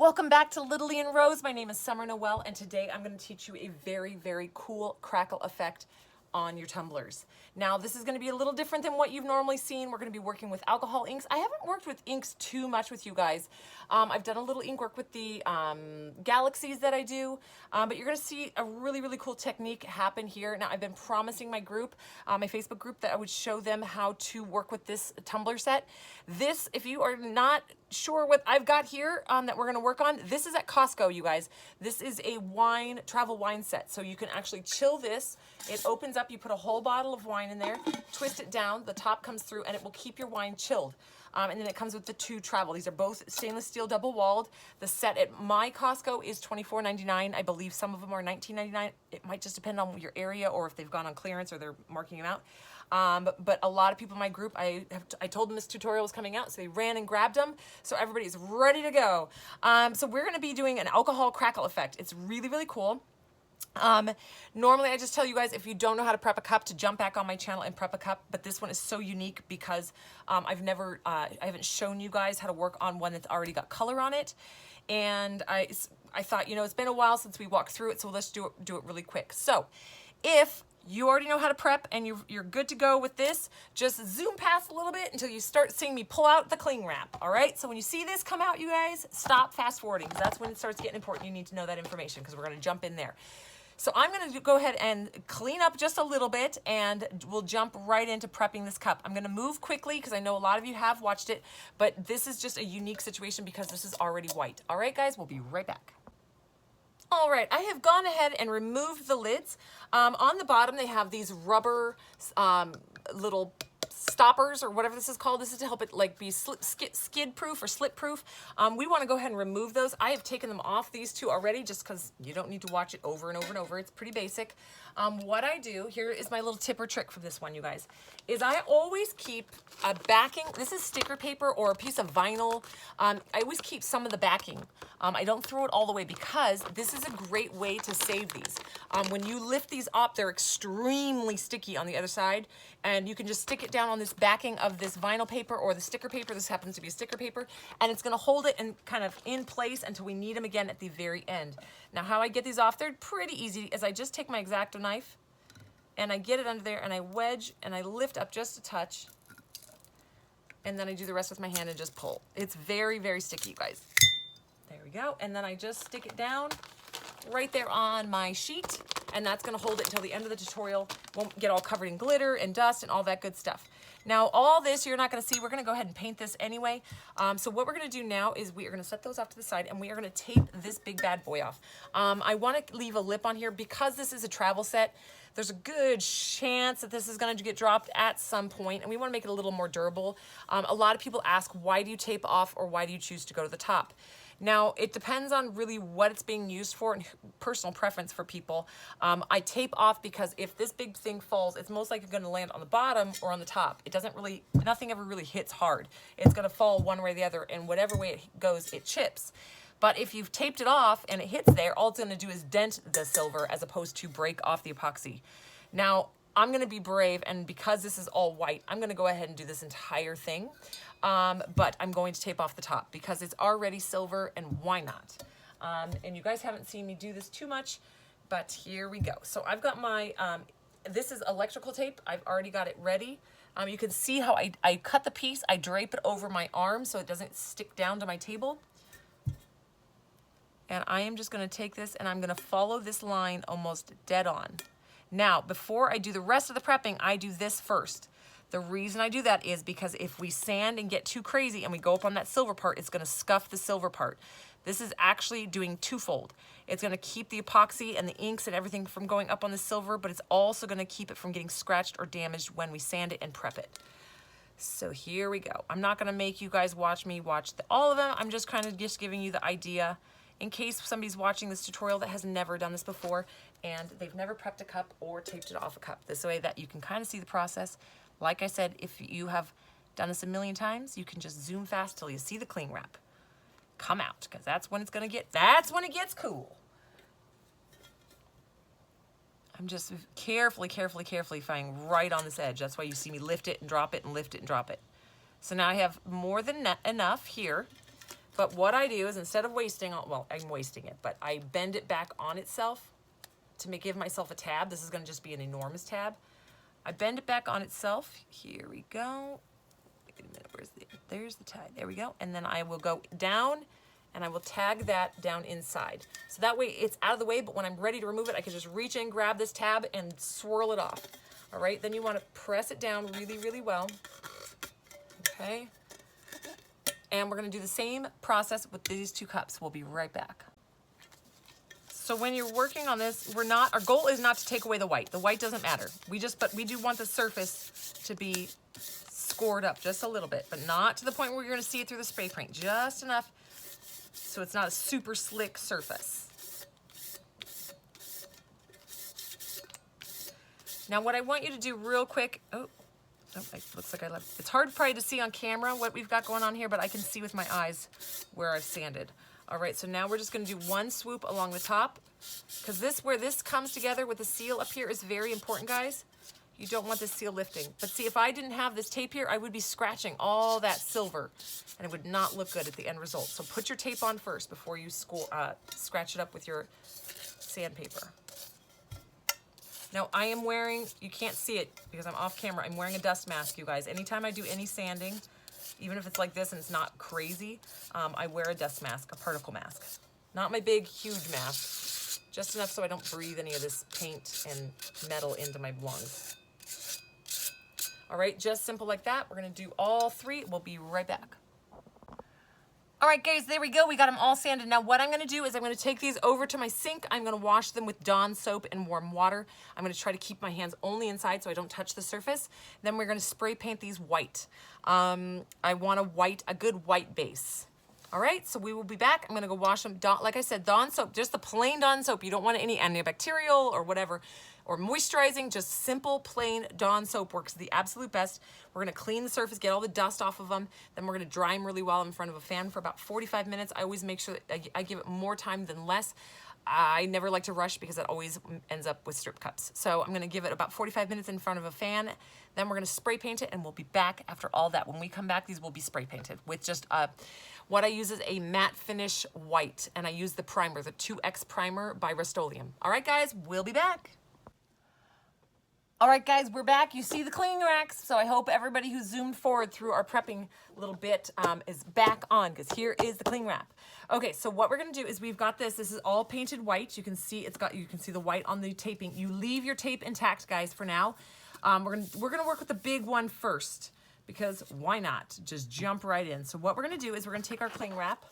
Welcome back to LittleLee and Rose. My name is Summer Noel, and today I'm going to teach you a very, very cool crackle effect on your tumblers. Now, this is going to be a little different than what you've normally seen. We're going to be working with alcohol inks. I haven't worked with inks too much with you guys. I've done a little ink work with the galaxies that I do, but you're going to see a really, really cool technique happen here. Now, I've been promising my group, my Facebook group, that I would show them how to work with this tumbler set. This, if you are not sure what I've got here that we're going to work on, this is at Costco, you guys. This is a travel wine set, so you can actually chill this. It opens up, you put a whole bottle of wine in there, twist it down, the top comes through, and it will keep your wine chilled. And then it comes with the two travel. These are both stainless steel double-walled. The set at my Costco is $24.99. I believe some of them are $19.99. It might just depend on your area or if they've gone on clearance or they're marking them out. But a lot of people in my group, I told them this tutorial was coming out, so they ran and grabbed them. So everybody's ready to go. So we're going to be doing an alcohol crackle effect. It's really, really cool. Normally I just tell you guys, if you don't know how to prep a cup, to jump back on my channel and prep a cup, but this one is so unique because I haven't shown you guys how to work on one that's already got color on it. And I thought, you know, it's been a while since we walked through it, so let's do it really quick. So if you already know how to prep and you're good to go with this, just zoom past a little bit until you start seeing me pull out the cling wrap. All right, so when you see this come out, you guys, stop fast forwarding, because that's when it starts getting important. You need to know that information because we're going to jump in there. So I'm going to go ahead and clean up just a little bit, and we'll jump right into prepping this cup. I'm going to move quickly because I know a lot of you have watched it, but this is just a unique situation because this is already white. All right, guys, we'll be right back. All right, I have gone ahead and removed the lids. On the bottom, they have these rubber little stoppers or whatever this is called. This is to help it like be skid proof or slip proof. We want to go ahead and remove those. I have taken them off, these two already, just because you don't need to watch it over and over and over. It's pretty basic. What I do, here is my little tip or trick for this one, you guys, is I always keep a backing. This is sticker paper or a piece of vinyl. I always keep some of the backing. I don't throw it all the way because this is a great way to save these. When you lift these up, they're extremely sticky on the other side, and you can just stick it down on this backing of this vinyl paper or the sticker paper. This happens to be a sticker paper, and it's going to hold it in kind of in place until we need them again at the very end. Now, how I get these off, they're pretty easy, is I just take my X-Acto knife and I get it under there and I wedge and I lift up just a touch, and then I do the rest with my hand and just pull. It's very, very sticky, you guys. There we go. And then I just stick it down right there on my sheet, and that's going to hold it until the end of the tutorial. Won't get all covered in glitter and dust and all that good stuff. Now, all this you're not going to see. We're going to go ahead and paint this anyway. So what we're going to do now is we are going to set those off to the side, and we are going to tape this big bad boy off. I want to leave a lip on here because this is a travel set. There's a good chance that this is going to get dropped at some point, and we want to make it a little more durable. A lot of people ask, why do you tape off, or why do you choose to go to the top? Now, it depends on really what it's being used for and personal preference for people. I tape off because if this big thing falls, it's most likely going to land on the bottom or on the top. It doesn't really, nothing ever really hits hard. It's going to fall one way or the other, and whatever way it goes, it chips. But if you've taped it off and it hits there, all it's going to do is dent the silver as opposed to break off the epoxy. Now, I'm going to be brave, and because this is all white, I'm going to go ahead and do this entire thing. But I'm going to tape off the top because it's already silver, and why not? And you guys haven't seen me do this too much, but here we go. So I've got my, this is electrical tape. I've already got it ready. You can see how I cut the piece. I drape it over my arm so it doesn't stick down to my table. And I am just going to take this and I'm going to follow this line almost dead on. Now, before I do the rest of the prepping, I do this first. The reason I do that is because if we sand and get too crazy and we go up on that silver part, it's going to scuff the silver part. This is actually doing twofold. It's going to keep the epoxy and the inks and everything from going up on the silver, but it's also going to keep it from getting scratched or damaged when we sand it and prep it. So here we go. I'm not going to make you guys watch me watch all of them. I'm just kind of just giving you the idea in case somebody's watching this tutorial that has never done this before and they've never prepped a cup or taped it off a cup. This way that you can kind of see the process. Like I said, if you have done this a million times, you can just zoom fast till you see the cling wrap come out, because that's when it's going to get, that's when it gets cool. I'm just carefully finding right on this edge. That's why you see me lift it and drop it and lift it and drop it. So now I have more than enough here But what I do is instead of wasting, well, I'm wasting it, but I bend it back on itself to give myself a tab. This is going to just be an enormous tab. I bend it back on itself. Here we go. Wait a minute, there's the tag. There we go. And then I will go down and I will tag that down inside. So that way it's out of the way, but when I'm ready to remove it, I can just reach in, grab this tab and swirl it off. All right, then you want to press it down really, really well. Okay. And we're going to do the same process with these 2 cups. We'll be right back. So when you're working on this, our goal is not to take away the white. The white doesn't matter. But we do want the surface to be scored up just a little bit, but not to the point where you're going to see it through the spray paint. Just enough so it's not a super slick surface. Now what I want you to do real quick, it looks like I left. It's hard probably to see on camera what we've got going on here, but I can see with my eyes where I've sanded. All right, so now we're just gonna do 1 swoop along the top, because where this comes together with the seal up here is very important, guys. You don't want this seal lifting. But see, if I didn't have this tape here, I would be scratching all that silver, and it would not look good at the end result. So put your tape on first before you scratch it up with your sandpaper. Now I am wearing, you can't see it because I'm off camera, I'm wearing a dust mask, you guys. Anytime I do any sanding, even if it's like this and it's not crazy, I wear a dust mask, a particle mask. Not my big, huge mask, just enough so I don't breathe any of this paint and metal into my lungs. All right, just simple like that. We're gonna do all 3. We'll be right back. All right, guys, there we go. We got them all sanded. Now what I'm gonna do is I'm gonna take these over to my sink. I'm gonna wash them with Dawn soap and warm water. I'm gonna try to keep my hands only inside so I don't touch the surface. Then we're gonna spray paint these white. I want a good white base. All right, so we will be back. I'm gonna go wash them. Like I said, Dawn soap, just the plain Dawn soap. You don't want any antibacterial or whatever, or moisturizing, just simple, plain Dawn soap works the absolute best. We're gonna clean the surface, get all the dust off of them. Then we're gonna dry them really well in front of a fan for about 45 minutes. I always make sure that I give it more time than less. I never like to rush because it always ends up with strip cups. So I'm gonna give it about 45 minutes in front of a fan. Then we're gonna spray paint it and we'll be back after all that. When we come back, these will be spray painted with just what I use is a matte finish white, and I use the primer, the 2X primer by Rust-Oleum. All right, guys, we'll be back. All right, guys, we're back. You see the cleaning racks, so I hope everybody who zoomed forward through our prepping little bit is back on, because here is the cling wrap. Okay, so what we're gonna do is we've got this. This is all painted white. You can see you can see the white on the taping. You leave your tape intact, guys, for now. We're gonna work with the big one first, because why not? Just jump right in. So what we're gonna do is we're gonna take our cling wrap.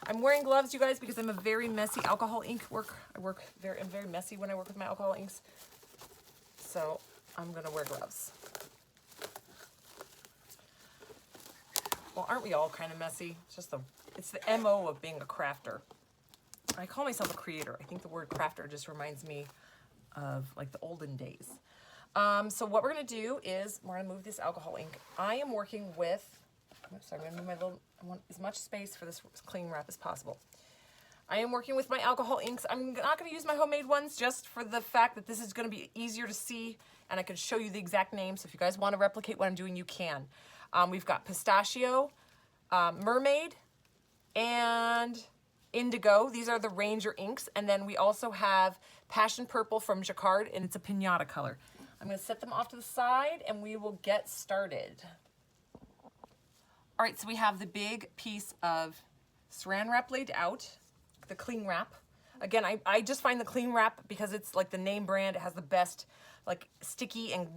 I'm wearing gloves, you guys, because I'm a very messy alcohol ink I'm very messy when I work with my alcohol inks. So I'm gonna wear gloves. Well, aren't we all kind of messy? It's the MO of being a crafter. I call myself a creator. I think the word crafter just reminds me of like the olden days. So what we're gonna do is we're gonna move this alcohol ink. I am working with, I'm gonna move I want as much space for this cling wrap as possible. I am working with my alcohol inks. I'm not gonna use my homemade ones just for the fact that this is gonna be easier to see and I can show you the exact name. So if you guys wanna replicate what I'm doing, you can. We've got pistachio, mermaid, and indigo. These are the Ranger inks. And then we also have passion purple from Jacquard, and it's a pinata color. I'm gonna set them off to the side and we will get started. All right, so we have the big piece of saran wrap laid out, the cling wrap. Again, I just find the cling wrap because it's like the name brand. It has the best like sticky and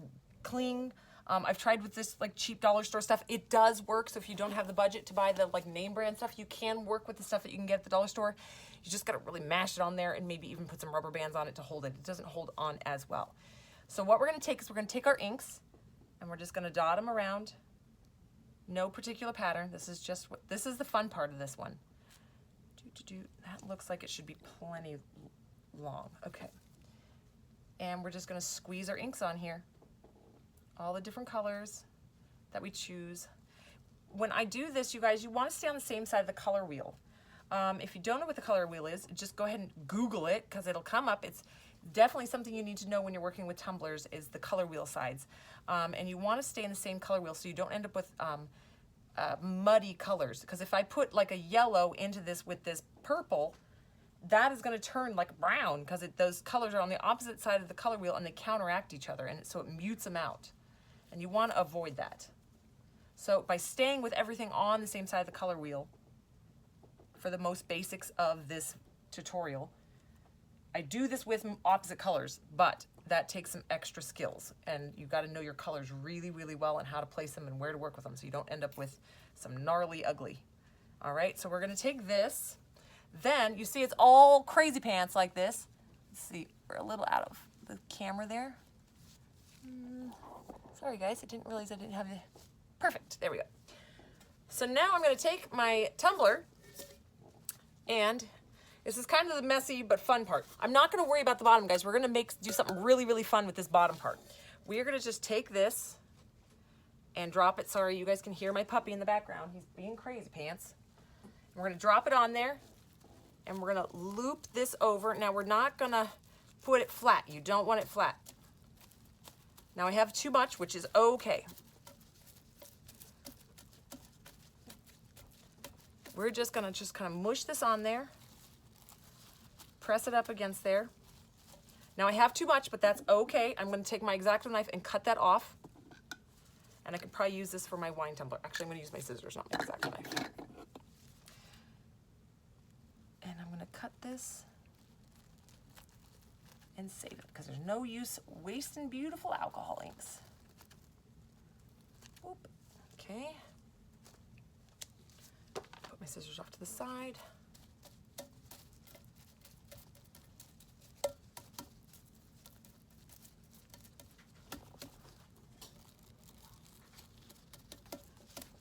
cling. I've tried with this like cheap dollar store stuff. It does work. So if you don't have the budget to buy the like name brand stuff, you can work with the stuff that you can get at the dollar store. You just gotta really mash it on there and maybe even put some rubber bands on it to hold it. It doesn't hold on as well. So what we're gonna take is we're gonna take our inks and we're just gonna dot them around. No particular pattern. This is the fun part of this one. That looks like it should be plenty long. Okay. And we're just gonna squeeze our inks on here. All the different colors that we choose. When I do this, you guys, you wanna stay on the same side of the color wheel. If you don't know what the color wheel is, just go ahead and Google it because it'll come up. It's definitely something you need to know when you're working with tumblers is the color wheel sides. And you wanna stay in the same color wheel so you don't end up with muddy colors. Because if I put like a yellow into this with this purple, that is going to turn like brown because those colors are on the opposite side of the color wheel and they counteract each other, and so it mutes them out. And you want to avoid that. So by staying with everything on the same side of the color wheel for the most basics of this tutorial, I do this with opposite colors, but that takes some extra skills, and you've got to know your colors really, really well and how to place them and where to work with them so you don't end up with some gnarly ugly. All right, so we're going to take this. Then you see it's all crazy pants like this. Let's see, we're a little out of the camera there. Sorry guys, I didn't realize I didn't have the, perfect, there we go. So now I'm going to take my tumbler, and this is kind of the messy but fun part. I'm not going to worry about the bottom, guys. We're going to do something really, really fun with this bottom part. We are going to just take this and drop it. Sorry, you guys can hear my puppy in the background. He's being crazy pants. We're going to drop it on there, and we're going to loop this over. Now, we're not going to put it flat. You don't want it flat. Now, I have too much, which is okay. We're just going to kind of mush this on there. Press it up against there. Now I have too much, but that's okay. I'm going to take my X-Acto knife and cut that off. And I could probably use this for my wine tumbler. Actually, I'm going to use my scissors, not my X-Acto knife. And I'm going to cut this and save it because there's no use wasting beautiful alcohol inks. Oop. Okay. Put my scissors off to the side.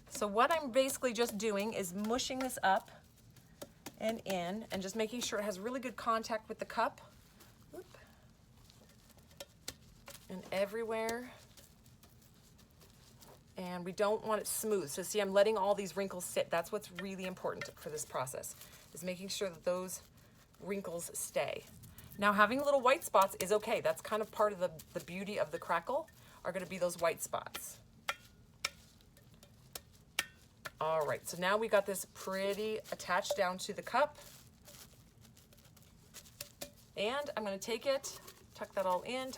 So what I'm basically just doing is mushing this up and in and just making sure it has really good contact with the cup. Oop. And everywhere. And we don't want it smooth. So see, I'm letting all these wrinkles sit. That's what's really important for this process, is making sure that those wrinkles stay. Now having little white spots is okay. That's kind of part of the beauty of the Crackle, are going to be those white spots. All right, so now we got this pretty attached down to the cup. And I'm going to take it, tuck that all in,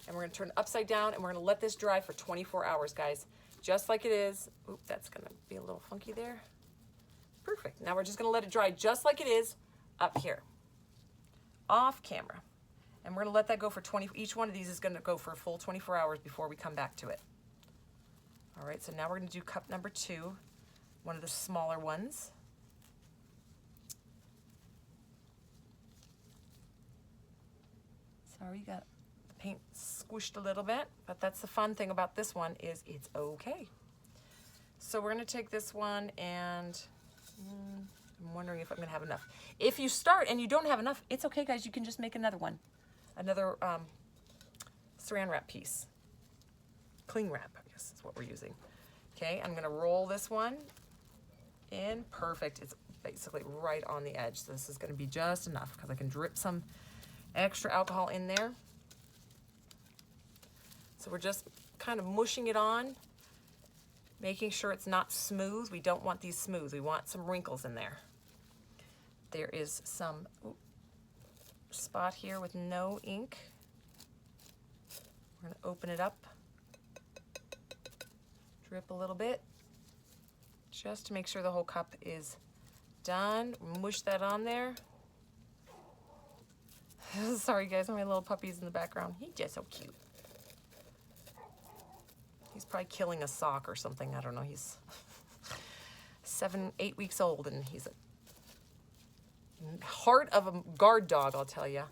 and we're going to turn it upside down, and we're going to let this dry for 24 hours, guys, just like it is. Oop, that's going to be a little funky there. Perfect. Now we're just going to let it dry just like it is up here, off camera. And we're going to let that go for each one of these is going to go for a full 24 hours before we come back to it. All right, so now we're going to do cup number 2, one of the smaller ones. Sorry, you got the paint squished a little bit, but that's the fun thing about this one, is it's okay. So we're going to take this one, and I'm wondering if I'm going to have enough. If you start and you don't have enough, it's okay, guys. You can just make another one, another saran wrap piece. Cling wrap, I guess is what we're using. Okay, I'm going to roll this one in. Perfect. It's basically right on the edge. So this is going to be just enough because I can drip some extra alcohol in there. So we're just kind of mushing it on, making sure it's not smooth. We don't want these smooth. We want some wrinkles in there. There is some spot here with no ink. We're going to open it up. Drip a little bit just to make sure the whole cup is done. Mush that on there. Sorry guys, my little puppy's in the background. He's just so cute. He's probably killing a sock or something. I don't know. He's 7, 8 weeks old, and he's a heart of a guard dog, I'll tell you.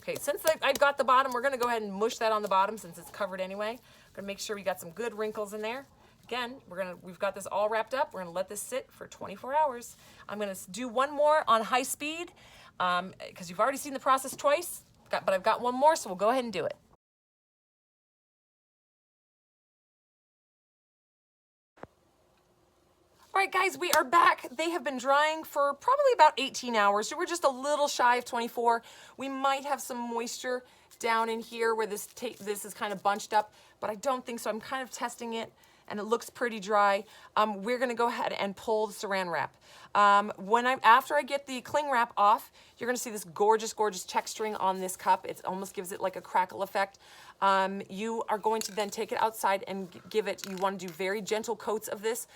Okay, since I've got the bottom, we're going to go ahead and mush that on the bottom since it's covered anyway. Going to make sure we got some good wrinkles in there. Again, we've got this all wrapped up. We're gonna let this sit for 24 hours. I'm gonna do one more on high speed because you've already seen the process twice, but I've got one more, so we'll go ahead and do it. All right, guys, we are back. They have been drying for probably about 18 hours. So we're just a little shy of 24. We might have some moisture down in here where this is kind of bunched up, but I don't think so. I'm kind of testing it and it looks pretty dry, we're gonna go ahead and pull the saran wrap. After I get the cling wrap off, you're gonna see this gorgeous, gorgeous texturing on this cup. It almost gives it like a crackle effect. You are going to then take it outside and give it, you want to do very gentle coats of this.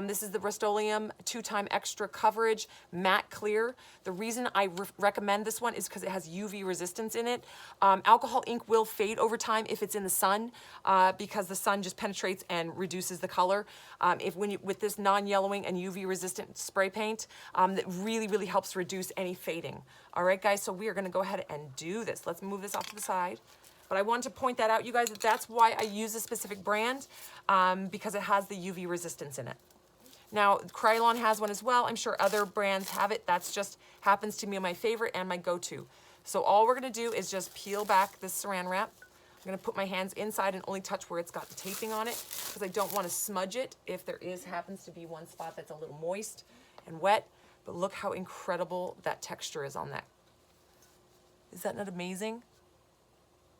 This is the Rust-Oleum 2-time extra coverage matte clear. The reason I recommend this one is because it has UV resistance in it. Alcohol ink will fade over time if it's in the sun, because the sun just penetrates and reduces the color. With this non-yellowing and UV resistant spray paint, that really, really helps reduce any fading. All right, guys, so we are gonna go ahead and do this. Let's move this off to the side. But I wanted to point that out, you guys, that's why I use a specific brand, because it has the UV resistance in it. Now, Krylon has one as well. I'm sure other brands have it. That's just happens to be my favorite and my go-to. So all we're gonna do is just peel back this saran wrap. I'm gonna put my hands inside and only touch where it's got the taping on it, because I don't wanna smudge it if there happens to be one spot that's a little moist and wet. But look how incredible that texture is on that. Is that not amazing?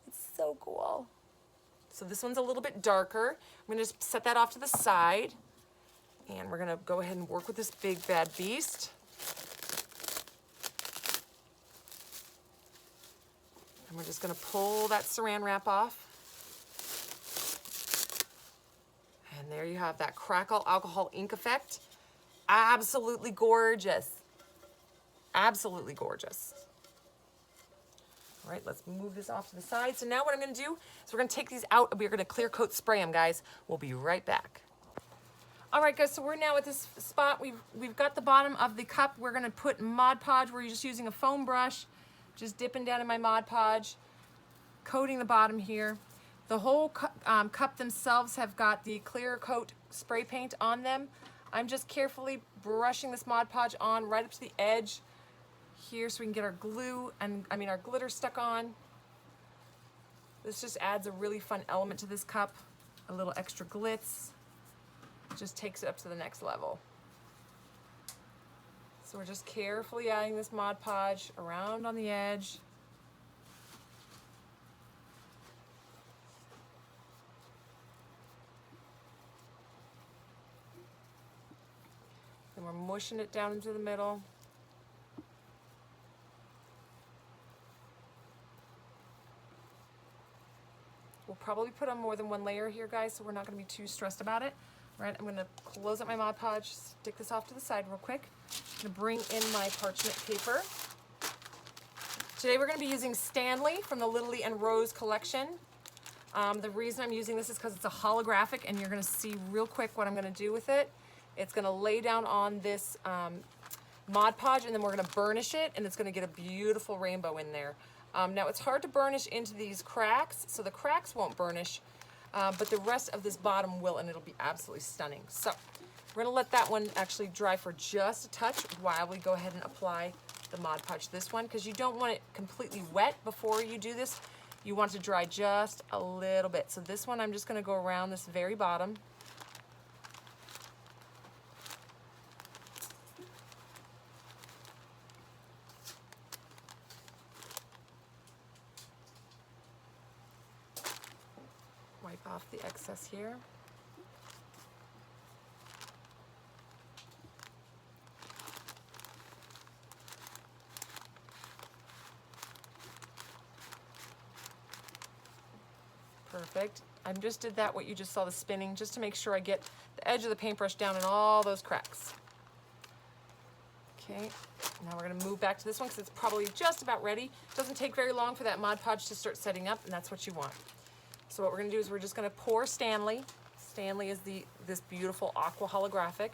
It's so cool. So this one's a little bit darker. I'm gonna just set that off to the side, and we're gonna go ahead and work with this big bad beast. And we're just gonna pull that saran wrap off. And there you have that Crackle alcohol ink effect. Absolutely gorgeous. Absolutely gorgeous. All right, let's move this off to the side. So now what I'm gonna do is we're gonna take these out and we're gonna clear coat spray them, guys. We'll be right back. All right, guys, so we're now at this spot. We've got the bottom of the cup. We're gonna put Mod Podge. We're just using a foam brush, just dipping down in my Mod Podge, coating the bottom here. The whole cup themselves have got the clear coat spray paint on them. I'm just carefully brushing this Mod Podge on right up to the edge here so we can get our glue and our glitter stuck on. This just adds a really fun element to this cup. A little extra glitz. Just takes it up to the next level. So we're just carefully adding this Mod Podge around on the edge. Then we're mushing it down into the middle. We'll probably put on more than one layer here, guys, so we're not going to be too stressed about it. All right, I'm going to close up my Mod Podge, stick this off to the side real quick. I'm going to bring in my parchment paper. Today we're going to be using Stanley from the LittleLee and Rose collection. The reason I'm using this is because it's a holographic, and you're going to see real quick what I'm going to do with it. It's going to lay down on this Mod Podge, and then we're going to burnish it, and it's going to get a beautiful rainbow in there. Now it's hard to burnish into these cracks, so the cracks won't burnish, but the rest of this bottom will, and it'll be absolutely stunning. So we're gonna let that one actually dry for just a touch while we go ahead and apply the Mod Podge to this one, because you don't want it completely wet before you do this. You want it to dry just a little bit. So this one, I'm just gonna go around this very bottom. Wipe off the excess here. Perfect. I just did that, what you just saw, the spinning, just to make sure I get the edge of the paintbrush down in all those cracks. Okay, now we're gonna move back to this one because it's probably just about ready. It doesn't take very long for that Mod Podge to start setting up, and that's what you want. So what we're gonna do is we're just gonna pour Stanley. Stanley is this beautiful aqua holographic.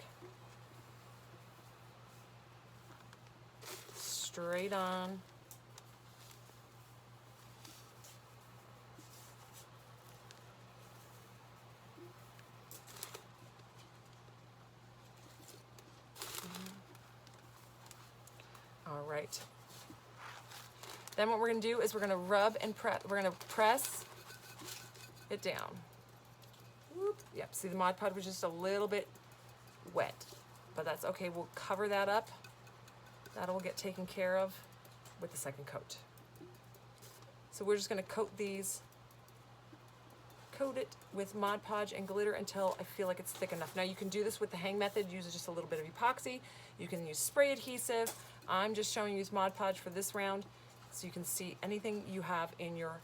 Straight on. All right. Then what we're gonna do is we're gonna rub and press. We're gonna press it down. Whoop. Yep, see the Mod Podge was just a little bit wet, but that's okay. We'll cover that up. That'll get taken care of with the second coat. So we're just gonna coat these coat it with Mod Podge and glitter until I feel like it's thick enough. Now you can do this with the hang method, use just a little bit of epoxy. You can use spray adhesive. I'm just showing you Mod Podge for this round so you can see anything you have in your,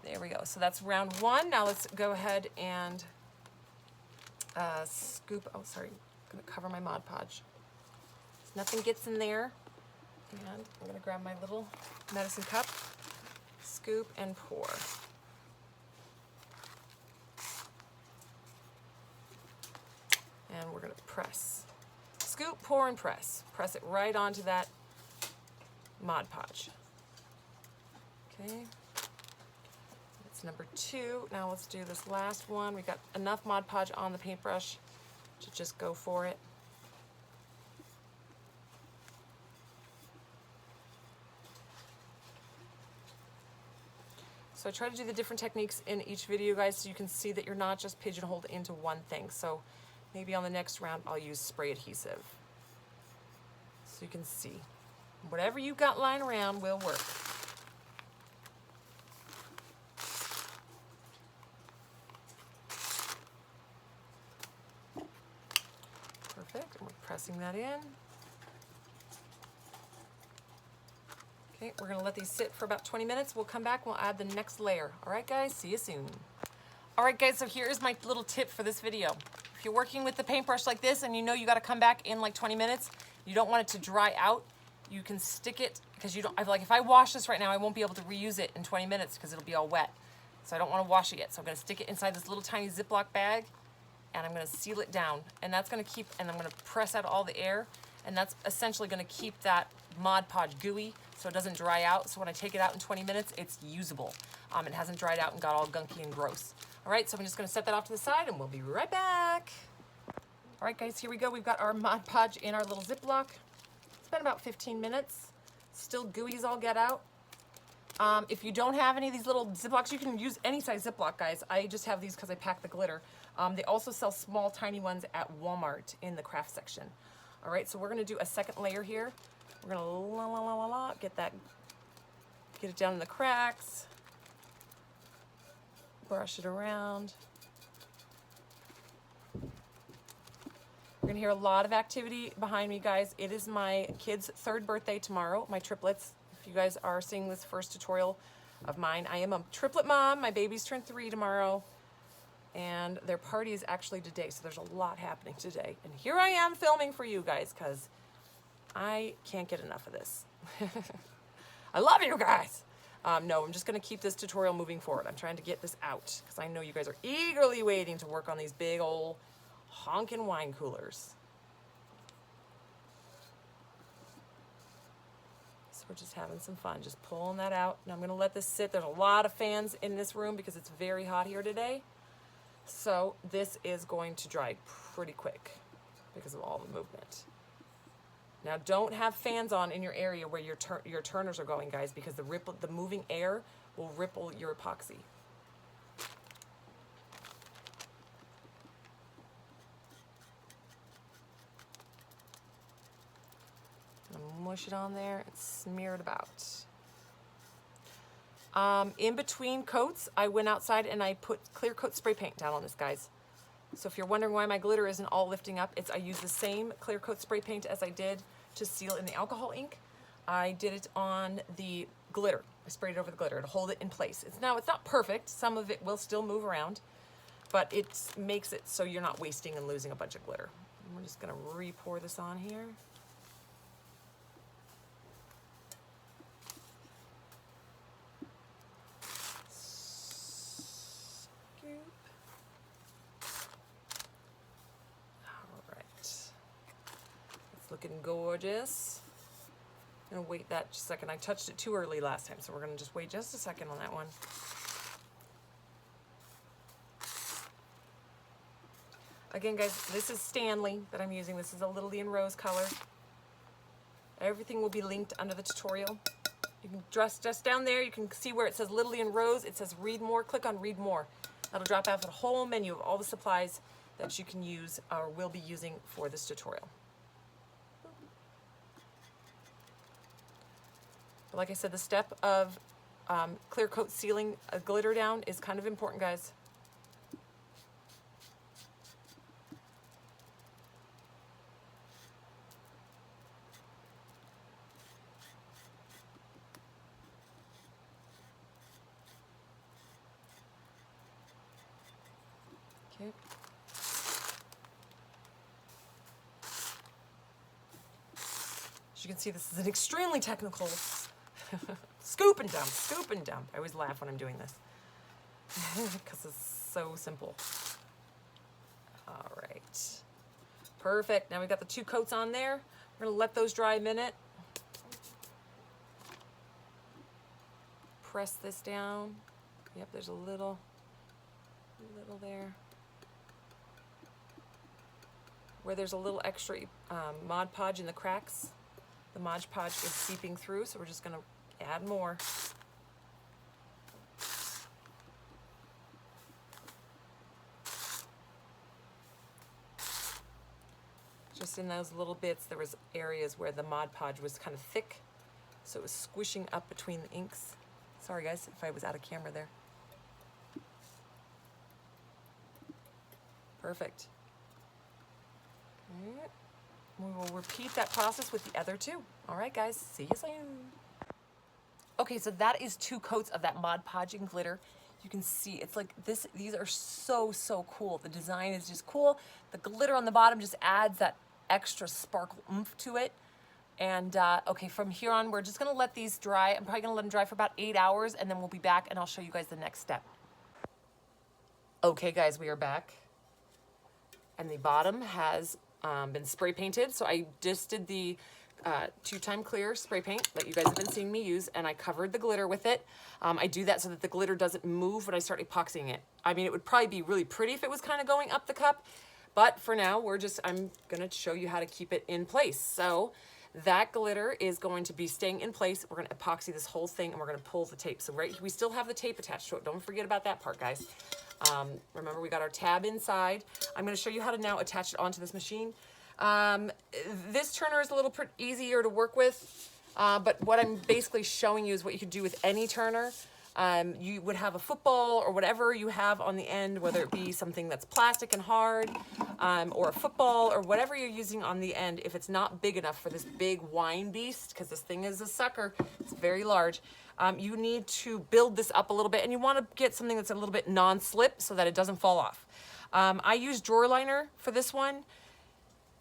there we go. So that's round one. Now let's go ahead and scoop, oh sorry, I'm gonna cover my Mod Podge. So nothing gets in there. And I'm gonna grab my little medicine cup, scoop and pour. And we're gonna press. Scoop, pour, and press. Press it right onto that Mod Podge. Okay. That's number two. Now let's do this last one. We got enough Mod Podge on the paintbrush to just go for it. So I try to do the different techniques in each video, guys, so you can see that you're not just pigeonholed into one thing. So maybe on the next round, I'll use spray adhesive. So you can see. Whatever you've got lying around will work. Perfect, and we're pressing that in. Okay, we're gonna let these sit for about 20 minutes. We'll come back, we'll add the next layer. All right, guys, see you soon. All right, guys, so here's my little tip for this video. If you're working with the paintbrush like this and you know you gotta come back in like 20 minutes, you don't want it to dry out, you can stick it, because you don't, I feel like if I wash this right now, I won't be able to reuse it in 20 minutes because it'll be all wet. So I don't wanna wash it yet. So I'm gonna stick it inside this little tiny Ziploc bag and I'm gonna seal it down. And that's gonna keep, and I'm gonna press out all the air, and that's essentially gonna keep that Mod Podge gooey so it doesn't dry out. So when I take it out in 20 minutes, it's usable. It hasn't dried out and got all gunky and gross. All right, so I'm just gonna set that off to the side and we'll be right back. All right, guys, here we go. We've got our Mod Podge in our little Ziploc. It's been about 15 minutes. Still gooey as all get out. If you don't have any of these little Ziplocs, you can use any size Ziploc, guys. I just have these because I pack the glitter. They also sell small, tiny ones at Walmart in the craft section. All right, so we're gonna do a second layer here. We're gonna get it down in the cracks. Brush it around. We're gonna hear a lot of activity behind me, guys. It is my kid's 3rd birthday tomorrow, my triplets. If you guys are seeing this first tutorial of mine, I am a triplet mom. My babies turn 3 tomorrow, and their party is actually today, so there's a lot happening today. And here I am filming for you guys, because I can't get enough of this. I love you guys. No, I'm just gonna keep this tutorial moving forward. I'm trying to get this out, because I know you guys are eagerly waiting to work on these big old honkin' wine coolers. So we're just having some fun, just pulling that out. And I'm gonna let this sit. There's a lot of fans in this room because it's very hot here today. So this is going to dry pretty quick because of all the movement. Now don't have fans on in your area where your turners are going, guys, because the moving air will ripple your epoxy. Mush it on there and smear it about. In between coats, I went outside and I put clear coat spray paint down on this, guys. So if you're wondering why my glitter isn't all lifting up, I used the same clear coat spray paint as I did to seal in the alcohol ink. I did it on the glitter. I sprayed it over the glitter to hold it in place. It's not perfect. Some of it will still move around, but it makes it so you're not wasting and losing a bunch of glitter. And we're just gonna re-pour this on here. Looking gorgeous. I'm gonna wait that just a second. I touched it too early last time, so we're gonna just wait just a second on that one. Again, guys, this is Stanley that I'm using. This is a LittleLee in rose color. Everything will be linked under the tutorial. You can just down there, you can see where it says LittleLee in rose. It says read more. Click on read more. That'll drop out a whole menu of all the supplies that you can use or will be using for this tutorial. But like I said, the step of clear coat sealing glitter down is kind of important, guys. Okay. As you can see, this is an extremely technical scoop and dump, scoop and dump. I always laugh when I'm doing this because it's so simple. All right, perfect. Now we've got the 2 coats on there. We're gonna let those dry a minute. Press this down. Yep, there's a little there. Where there's a little extra Mod Podge in the cracks, the Mod Podge is seeping through, so we're just gonna add more. Just in those little bits, there was areas where the Mod Podge was kind of thick, so it was squishing up between the inks. Sorry guys, if I was out of camera there. Perfect. All right. We will repeat that process with the other 2. All right, guys, see you soon. Okay, so that is 2 coats of that Mod Podge and glitter. You can see it's like this. These are so cool. The design is just cool. The glitter on the bottom just adds that extra sparkle oomph to it. And okay, from here on, we're just gonna let these dry. I'm probably gonna let them dry for about 8 hours, and then we'll be back and I'll show you guys the next step. Okay, guys, we are back. And the bottom has been spray painted. So I just did the 2-time clear spray paint that you guys have been seeing me use, and I covered the glitter with it. I do that so that the glitter doesn't move when I start epoxying it. I mean, it would probably be really pretty if it was kind of going up the cup, but for now, I'm gonna show you how to keep it in place. So that glitter is going to be staying in place. We're gonna epoxy this whole thing, and we're gonna pull the tape. So we still have the tape attached to it. Don't forget about that part, guys. Remember, we got our tab inside. I'm gonna show you how to now attach it onto this machine. This turner is a little easier to work with, but what I'm basically showing you is what you could do with any turner. You would have a football or whatever you have on the end, whether it be something that's plastic and hard, or a football or whatever you're using on the end. If it's not big enough for this big wine beast, because this thing is a sucker, it's very large, you need to build this up a little bit, and you want to get something that's a little bit non-slip so that it doesn't fall off. I use drawer liner for this one.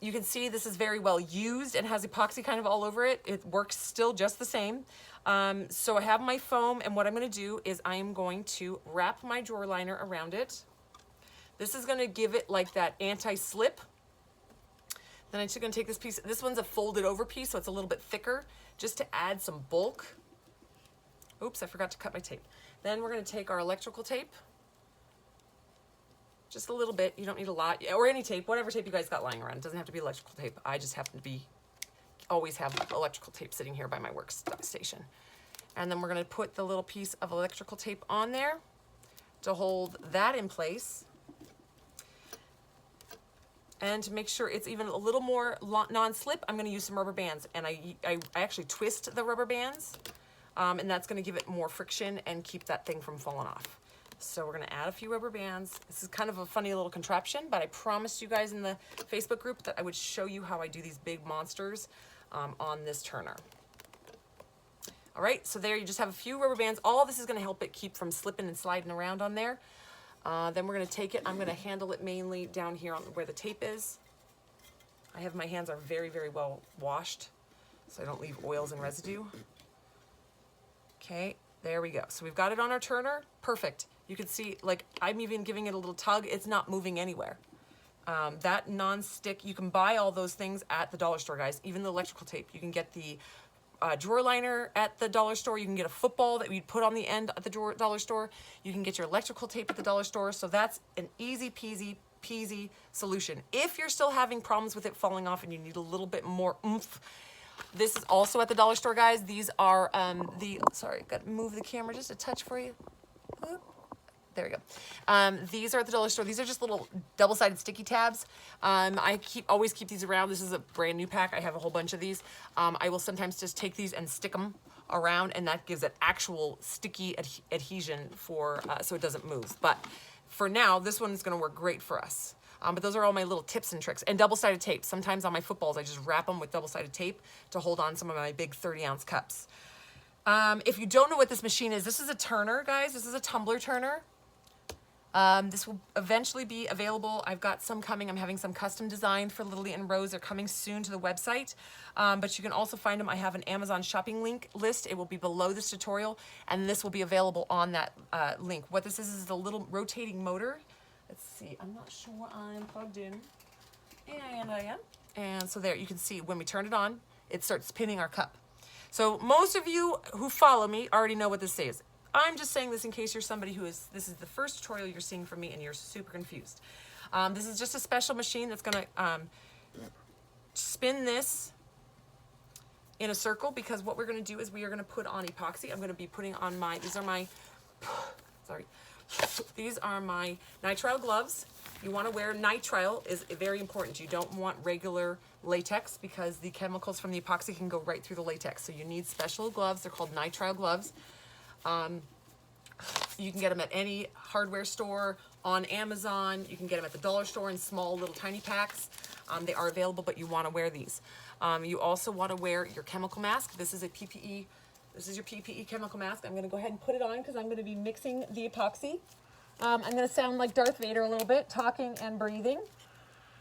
You can see this is very well used and has epoxy kind of all over it. It works still just the same. So I have my foam, and what I'm going to do is I am going to wrap my drawer liner around it. This is going to give it like that anti-slip. Then I'm just going to take this piece. This one's a folded over piece, so it's a little bit thicker, just to add some bulk. Oops, I forgot to cut my tape. Then we're going to take our electrical tape. Just a little bit. You don't need a lot, or any tape, whatever tape you guys got lying around. It doesn't have to be electrical tape. I just happen to always have electrical tape sitting here by my workstation. And then we're going to put the little piece of electrical tape on there to hold that in place. And to make sure it's even a little more non-slip, I'm going to use some rubber bands. And I actually twist the rubber bands, and that's going to give it more friction and keep that thing from falling off. So we're going to add a few rubber bands. This is kind of a funny little contraption, but I promised you guys in the Facebook group that I would show you how I do these big monsters on this turner. All right, so there you just have a few rubber bands. All this is going to help it keep from slipping and sliding around on there. Then we're going to take it. I'm going to handle it mainly down here on where the tape is. My hands are very, very well washed, so I don't leave oils and residue. Okay, there we go. So we've got it on our turner. Perfect. You can see, like, I'm even giving it a little tug. It's not moving anywhere. That non-stick, you can buy all those things at the dollar store, guys. Even the electrical tape. You can get the drawer liner at the dollar store. You can get a football that you'd put on the end at the dollar store. You can get your electrical tape at the dollar store. So that's an easy peasy solution. If you're still having problems with it falling off and you need a little bit more oomph, this is also at the dollar store, guys. These are sorry, got to move the camera just a touch for you. There we go. These are at the dollar store. These are just little double-sided sticky tabs. I always keep these around. This is a brand new pack. I have a whole bunch of these. I will sometimes just take these and stick them around, and that gives it actual sticky adhesion for so it doesn't move. But for now, this one is going to work great for us. But those are all my little tips and tricks. And double-sided tape. Sometimes on my footballs, I just wrap them with double-sided tape to hold on some of my big 30-ounce cups. If you don't know what this machine is, this is a turner, guys. This is a tumbler turner. This will eventually be available. I've got some coming. I'm having some custom designed for LittleLee and Rose. They're coming soon to the website. But you can also find them. I have an Amazon shopping link list. It will be below this tutorial, and this will be available on that link. What this is the little rotating motor. Let's see. I'm not sure I'm plugged in. And I am. And so there, you can see when we turn it on, it starts spinning our cup. So most of you who follow me already know what this is. I'm just saying this in case you're somebody this is the first tutorial you're seeing from me and you're super confused. This is just a special machine that's gonna spin this in a circle, because what we're gonna do is we are gonna put on epoxy. I'm gonna be putting on these are my nitrile gloves. You want to wear nitrile, is very important. You don't want regular latex because the chemicals from the epoxy can go right through the latex. So you need special gloves. They're called nitrile gloves. You can get them at any hardware store, on Amazon. You can get them at the dollar store in small little tiny packs. They are available, but you want to wear these. You also want to wear your chemical mask. This is a PPE. This is your PPE chemical mask. I'm going to go ahead and put it on because I'm going to be mixing the epoxy. I'm going to sound like Darth Vader a little bit, talking and breathing,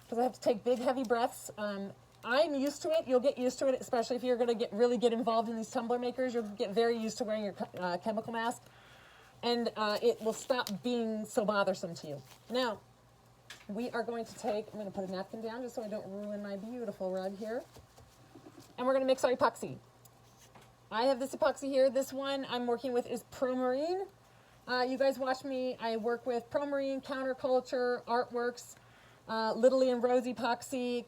because I have to take big, heavy breaths. I'm used to it. You'll get used to it, especially if you're going to really get involved in these tumbler makers. You'll get very used to wearing your chemical mask, and it will stop being so bothersome to you. Now, we are going to I'm going to put a napkin down just so I don't ruin my beautiful rug here, and we're going to mix our epoxy. I have this epoxy here. This one I'm working with is Pro Marine. You guys watch me. I work with Pro Marine, Counterculture, Artworks, LittleLee and Rose epoxy.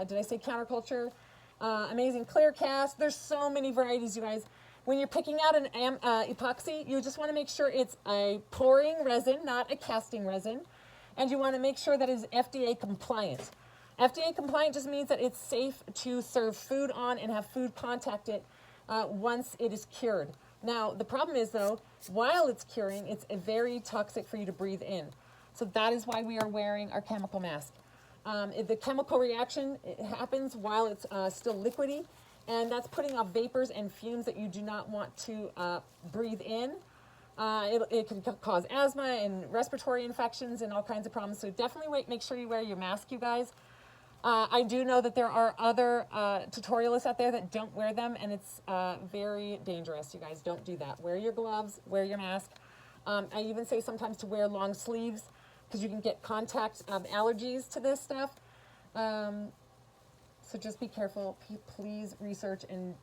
Did I say Counterculture? Amazing Clear Cast. There's so many varieties, you guys. When you're picking out an epoxy, you just want to make sure it's a pouring resin, not a casting resin. And you want to make sure that it is FDA compliant. FDA compliant just means that it's safe to serve food on and have food contact it once it is cured. Now, the problem is, though, while it's curing, it's very toxic for you to breathe in. So that is why we are wearing our chemical mask. The chemical reaction, it happens while it's still liquidy, and that's putting off vapors and fumes that you do not want to breathe in. It can cause asthma and respiratory infections and all kinds of problems. So definitely make sure you wear your mask, you guys. I do know that there are other tutorialists out there that don't wear them, and it's very dangerous. You guys, don't do that. Wear your gloves, wear your mask. I even say sometimes to wear long sleeves because you can get contact allergies to this stuff. So just be careful. Please research and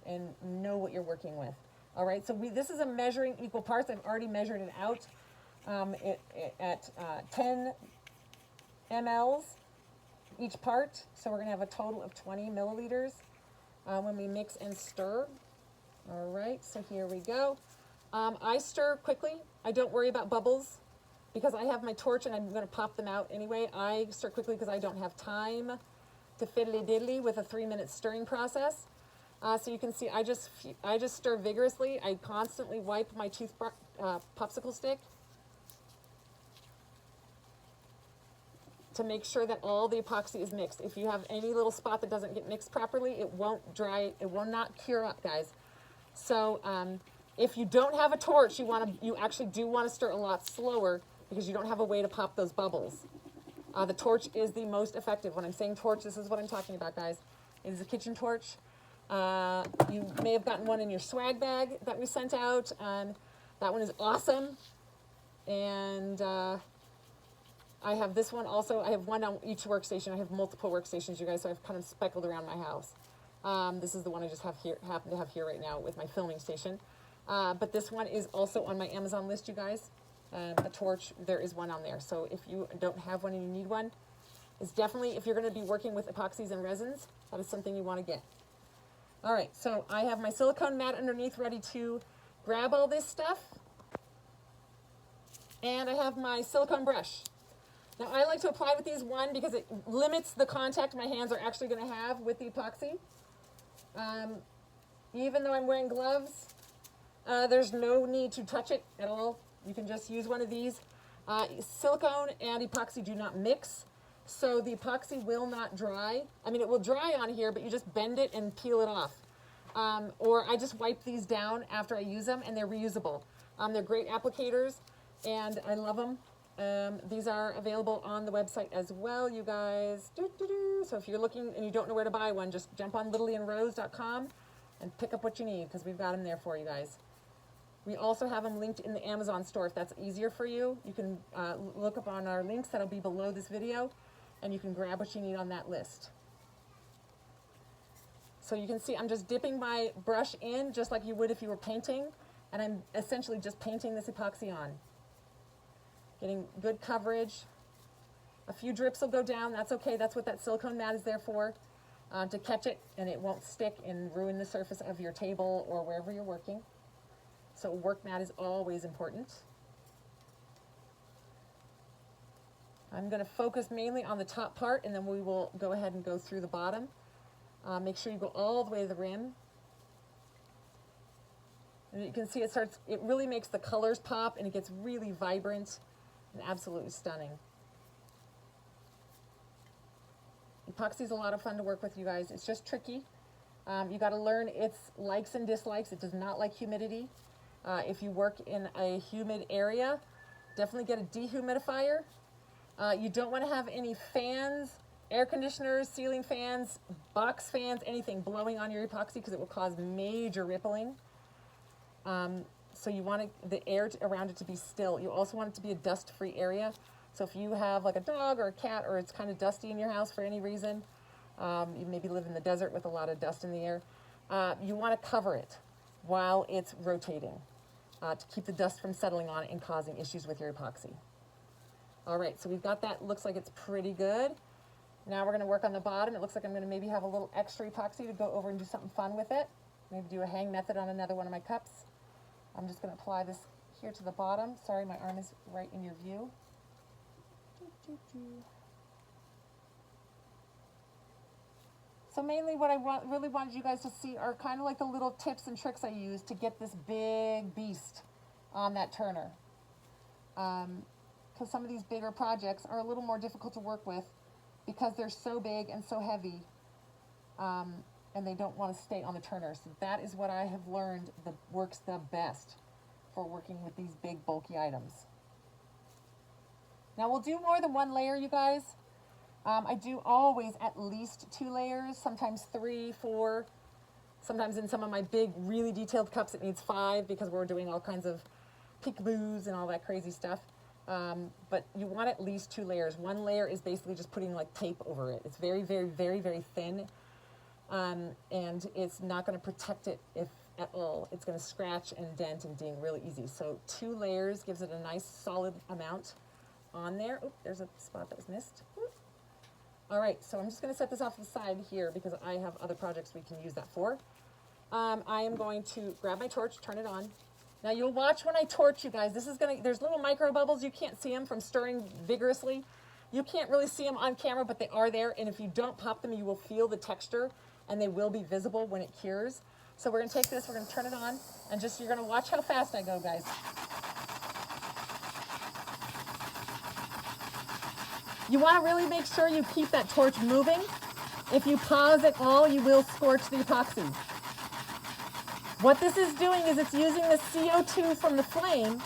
know what you're working with. All right, so this is a measuring equal parts. I've already measured it out at 10 mLs. Each part, so we're going to have a total of 20 milliliters when we mix and stir. All right, so here we go. I stir quickly. I don't worry about bubbles because I have my torch and I'm going to pop them out anyway. I stir quickly because I don't have time to fiddly-diddly with a 3-minute stirring process. So you can see I just stir vigorously. I constantly wipe my popsicle stick to make sure that all the epoxy is mixed. If you have any little spot that doesn't get mixed properly, it won't dry, it will not cure up, guys. So if you don't have a torch, you actually do want to stir a lot slower because you don't have a way to pop those bubbles. The torch is the most effective. When I'm saying torch, this is what I'm talking about, guys. It is a kitchen torch. You may have gotten one in your swag bag that we sent out. That one is awesome. And I have this one also. I have one on each workstation. I have multiple workstations, you guys, so I've kind of speckled around my house. This is the one I just happen to have here right now with my filming station. But this one is also on my Amazon list, you guys. A torch, there is one on there. So if you don't have one and you need one, it's definitely, if you're going to be working with epoxies and resins, that is something you want to get. All right, so I have my silicone mat underneath ready to grab all this stuff. And I have my silicone brush. Now I like to apply with these because it limits the contact my hands are actually going to have with the epoxy. Even though I'm wearing gloves, there's no need to touch it at all. You can just use one of these. Silicone and epoxy do not mix, so the epoxy will not dry. I mean, it will dry on here, but you just bend it and peel it off. Or I just wipe these down after I use them, and they're reusable. They're great applicators, and I love them. These are available on the website as well, you guys. So if you're looking and you don't know where to buy one, just jump on LittleLeeandRose.com and pick up what you need, because we've got them there for you guys. We also have them linked in the Amazon store. If that's easier for you, you can look up on our links that'll be below this video, and you can grab what you need on that list. So you can see I'm just dipping my brush in just like you would if you were painting, and I'm essentially just painting this epoxy on. Getting good coverage. A few drips will go down. That's okay. That's what that silicone mat is there for, to catch it, and it won't stick and ruin the surface of your table or wherever you're working. So work mat is always important. I'm going to focus mainly on the top part, and then we will go ahead and go through the bottom. Make sure you go all the way to the rim. And you can see it really makes the colors pop, and it gets really vibrant and absolutely stunning. Epoxy is a lot of fun to work with, you guys. It's just tricky. You got to learn its likes and dislikes. It does not like humidity. If you work in a humid area, definitely get a dehumidifier. You don't want to have any fans, air conditioners, ceiling fans, box fans, anything blowing on your epoxy, because it will cause major rippling. So you want the air around it to be still. You also want it to be a dust-free area. So if you have like a dog or a cat, or it's kind of dusty in your house for any reason, you maybe live in the desert with a lot of dust in the air, you want to cover it while it's rotating to keep the dust from settling on it and causing issues with your epoxy. All right, so we've got that. Looks like it's pretty good. Now we're going to work on the bottom. It looks like I'm going to maybe have a little extra epoxy to go over and do something fun with it. Maybe do a hang method on another one of my cups. I'm just going to apply this here to the bottom. Sorry, my arm is right in your view. So mainly what I really wanted you guys to see are kind of like the little tips and tricks I use to get this big beast on that turner. Because some of these bigger projects are a little more difficult to work with because they're so big and so heavy, and they don't want to stay on the turner. So that is what I have learned that works the best for working with these big bulky items. Now we'll do more than one layer, you guys. I do always at least 2 layers, sometimes 3, 4. Sometimes in some of my big, really detailed cups, it needs 5 because we're doing all kinds of peekaboos and all that crazy stuff. But you want at least 2 layers. 1 layer is basically just putting like tape over it. It's very, very, very, very thin, and it's not going to protect it at all. It's going to scratch and dent and ding really easy. So 2 layers gives it a nice solid amount on there. Oop, there's a spot that was missed. Oop. All right, so I'm just going to set this off to the side here because I have other projects we can use that for. I am going to grab my torch, turn it on. Now you'll watch when I torch, you guys. There's little micro bubbles. You can't see them from stirring vigorously. You can't really see them on camera, but they are there. And if you don't pop them, you will feel the texture, and they will be visible when it cures. So we're going to take this, we're going to turn it on, and you're going to watch how fast I go, guys. You want to really make sure you keep that torch moving. If you pause at all, you will scorch the epoxy. What this is doing is it's using the CO2 from the flame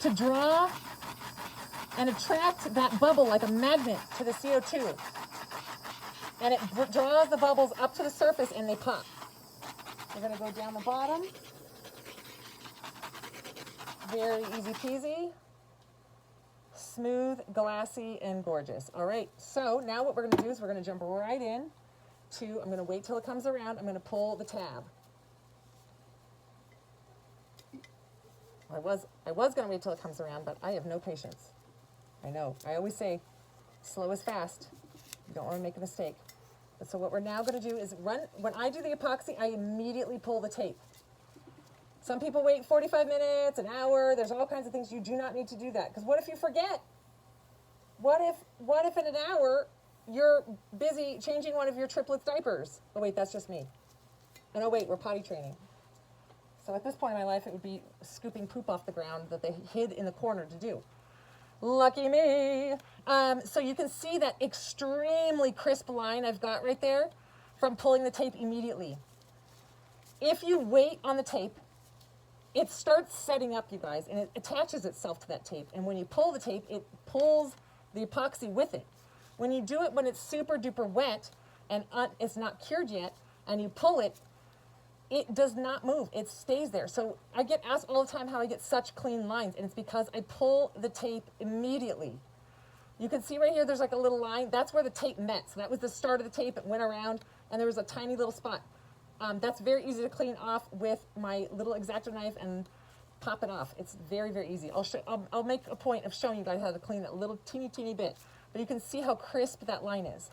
to draw and attract that bubble like a magnet to the CO2. And it draws the bubbles up to the surface and they pop. We're going to go down the bottom. Very easy peasy. Smooth, glassy, and gorgeous. All right, so now what we're going to do is we're going to jump right in to, I'm going to wait till it comes around, I'm going to pull the tab. I was going to wait till it comes around, but I have no patience. I know. I always say, slow is fast. You don't want to make a mistake. So what we're now going to do is when I do the epoxy, I immediately pull the tape. Some people wait 45 minutes, an hour. There's all kinds of things. You do not need to do that. Because what if you forget? What if in an hour you're busy changing one of your triplets' diapers? Oh wait, that's just me. And oh wait, we're potty training. So at this point in my life, it would be scooping poop off the ground that they hid in the corner to do. Lucky me. So you can see that extremely crisp line I've got right there from pulling the tape immediately. If you wait on the tape, it starts setting up, you guys, and it attaches itself to that tape. And when you pull the tape, it pulls the epoxy with it. When you do it when it's super duper wet and it's not cured yet, and you pull it, it does not move. It stays there. So I get asked all the time how I get such clean lines, and it's because I pull the tape immediately. You can see right here, there's like a little line. That's where the tape met. So that was the start of the tape. It went around, and there was a tiny little spot. That's very easy to clean off with my little X-Acto knife and pop it off. It's very, very easy. I'll make a point of showing you guys how to clean that little teeny bit. But you can see how crisp that line is.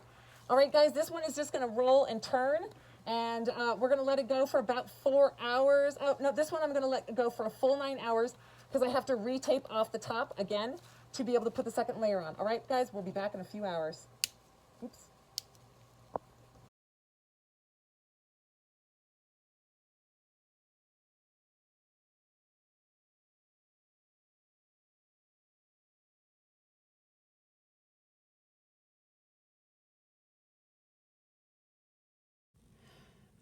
All right, guys, this one is just going to roll and turn. And we're going to let it go for about 4 hours. Oh, no, this one I'm going to let it go for a full 9 hours because I have to retape off the top again to be able to put the second layer on. All right, guys, we'll be back in a few hours. Oops.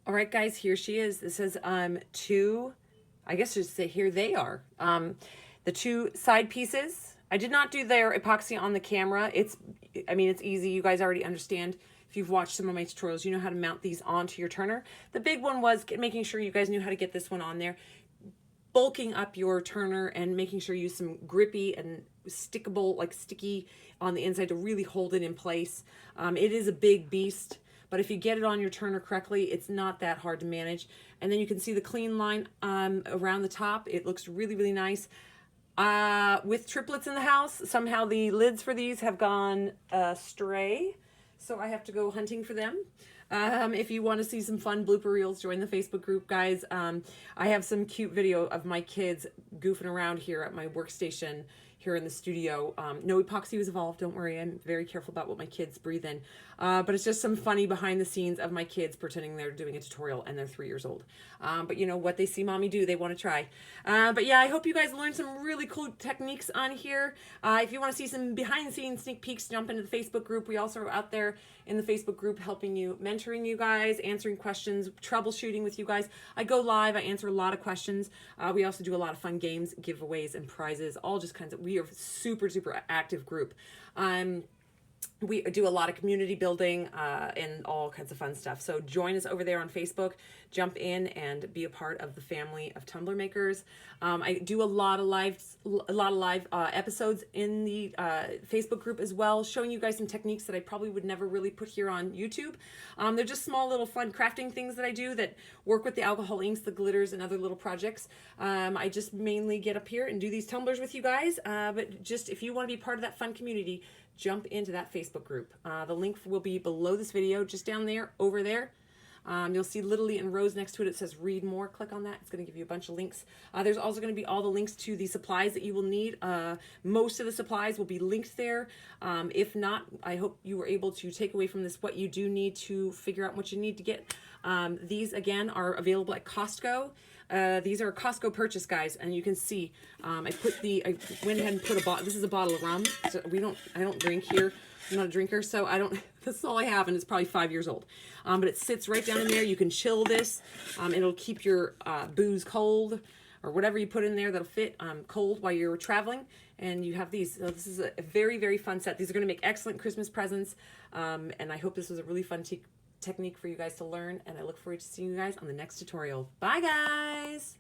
All right, guys, here she is. This is two, I guess just say here they are. The two side pieces. I did not do their epoxy on the camera. It's easy. You guys already understand. If you've watched some of my tutorials, you know how to mount these onto your turner. The big one was making sure you guys knew how to get this one on there. Bulking up your turner and making sure you use some grippy and stickable, like sticky on the inside to really hold it in place. It is a big beast. But if you get it on your turner correctly, it's not that hard to manage. And then you can see the clean line around the top. It looks really, really nice. With triplets in the house, somehow the lids for these have gone astray. So I have to go hunting for them. If you want to see some fun blooper reels, join the Facebook group, guys. I have some cute video of my kids goofing around here at my workstation here in the studio. No epoxy was involved, don't worry. I'm very careful about what my kids breathe in. But it's just some funny behind the scenes of my kids pretending they're doing a tutorial and they're 3 years old. But you know what they see mommy do, they want to try. But yeah, I hope you guys learned some really cool techniques on here. If you want to see some behind the scenes sneak peeks, jump into the Facebook group. We also are out there in the Facebook group helping you, mentoring you guys, answering questions, troubleshooting with you guys. I go live, I answer a lot of questions. We also do a lot of fun games, giveaways, and prizes, all just kinds of, we are a super, super active group. We do a lot of community building and all kinds of fun stuff. So join us over there on Facebook. Jump in and be a part of the family of Tumbler makers. I do a lot of live episodes in the Facebook group as well, showing you guys some techniques that I probably would never really put here on YouTube. They're just small little fun crafting things that I do that work with the alcohol inks, the glitters, and other little projects. I just mainly get up here and do these tumblers with you guys. But just if you want to be part of that fun community, jump into that Facebook group. The link will be below this video, just down there, over there. You'll see LittleLee and Rose next to it. It says read more. Click on that. It's going to give you a bunch of links. There's also going to be all the links to the supplies that you will need. Most of the supplies will be linked there. If not, I hope you were able to take away from this what you do need to figure out what you need to get. These, again, are available at Costco. These are a Costco purchase, guys, and you can see I went ahead and put a bottle. This is a bottle of rum. So I don't drink here. I'm not a drinker, so this is all I have, and it's probably 5 years old. But it sits right down in there. You can chill this. It'll keep your booze cold, or whatever you put in there that'll fit cold while you're traveling. And you have these. So this is a very, very fun set. These are going to make excellent Christmas presents, and I hope this was a really fun technique for you guys to learn, and I look forward to seeing you guys on the next tutorial. Bye, guys!